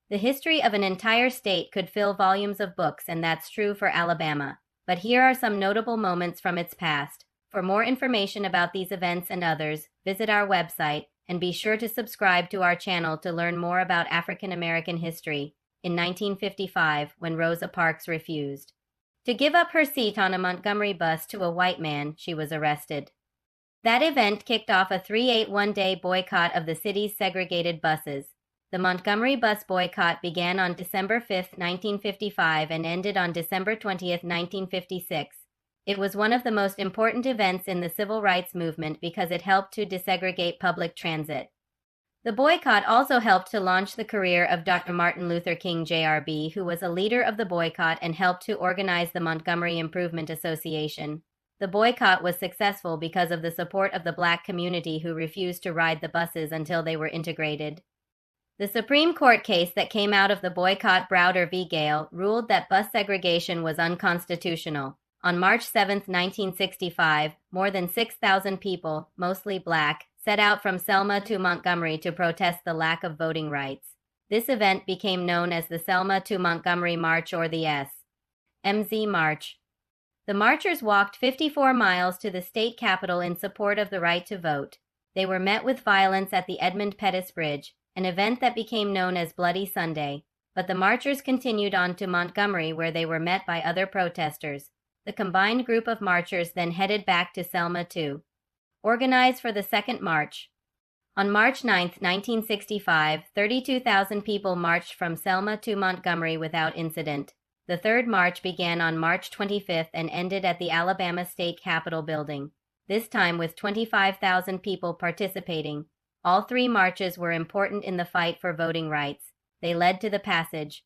The history of an entire state could fill volumes of books, and that's true for Alabama. But here are some notable moments from its past. For more information about these events and others, visit our website, and be sure to subscribe to our channel to learn more about African American history. In 1955, when Rosa Parks refused to give up her seat on a Montgomery bus to a white man, she was arrested. That event kicked off a 3-8-1-day boycott of the city's segregated buses. The Montgomery bus boycott began on December 5, 1955 and ended on December 20, 1956. It was one of the most important events in the civil rights movement because it helped to desegregate public transit. The boycott also helped to launch the career of Dr. Martin Luther King Jr., who was a leader of the boycott and helped to organize the Montgomery Improvement Association. The boycott was successful because of the support of the Black community who refused to ride the buses until they were integrated. The Supreme Court case that came out of the boycott, Browder v. Gale, ruled that bus segregation was unconstitutional. On March 7, 1965, more than 6,000 people, mostly Black, set out from Selma to Montgomery to protest the lack of voting rights. This event became known as the Selma to Montgomery March, or the SMZ March. The marchers walked 54 miles to the state capitol in support of the right to vote. They were met with violence at the Edmund Pettus Bridge, an event that became known as Bloody Sunday. But the marchers continued on to Montgomery, where they were met by other protesters. The combined group of marchers then headed back to Selma to organize for the second march. On March 9, 1965, 32,000 people marched from Selma to Montgomery without incident. The third march began on March 25 and ended at the Alabama State Capitol building, this time with 25,000 people participating. All three marches were important in the fight for voting rights. They led to the passage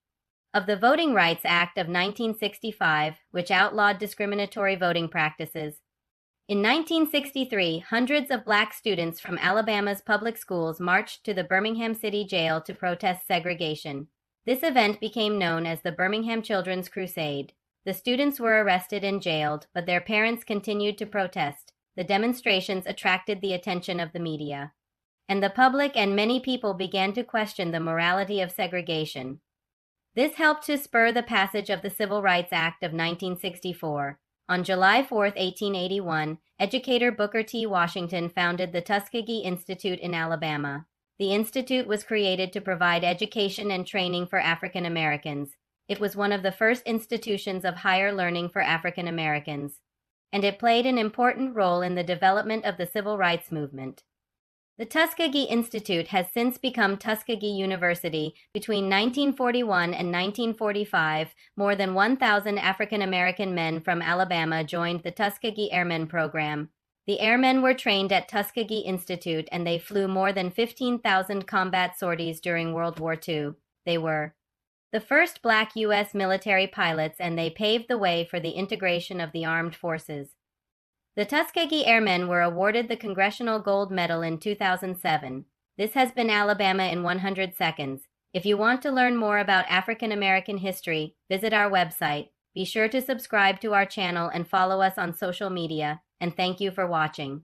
of the Voting Rights Act of 1965, which outlawed discriminatory voting practices. In 1963, hundreds of Black students from Alabama's public schools marched to the Birmingham City Jail to protest segregation. This event became known as the Birmingham Children's Crusade. The students were arrested and jailed, but their parents continued to protest. The demonstrations attracted the attention of the media, and the public and many people began to question the morality of segregation. This helped to spur the passage of the Civil Rights Act of 1964. On July 4, 1881, educator Booker T. Washington founded the Tuskegee Institute in Alabama. The institute was created to provide education and training for African Americans. It was one of the first institutions of higher learning for African Americans, and it played an important role in the development of the civil rights movement. The Tuskegee Institute has since become Tuskegee University. Between 1941 and 1945, more than 1,000 African American men from Alabama joined the Tuskegee Airmen program. The airmen were trained at Tuskegee Institute, and they flew more than 15,000 combat sorties during World War II. They were the first Black U.S. military pilots, and they paved the way for the integration of the armed forces. The Tuskegee Airmen were awarded the Congressional Gold Medal in 2007. This has been Alabama in 100 seconds. If you want to learn more about African American history, visit our website. Be sure to subscribe to our channel and follow us on social media. And thank you for watching.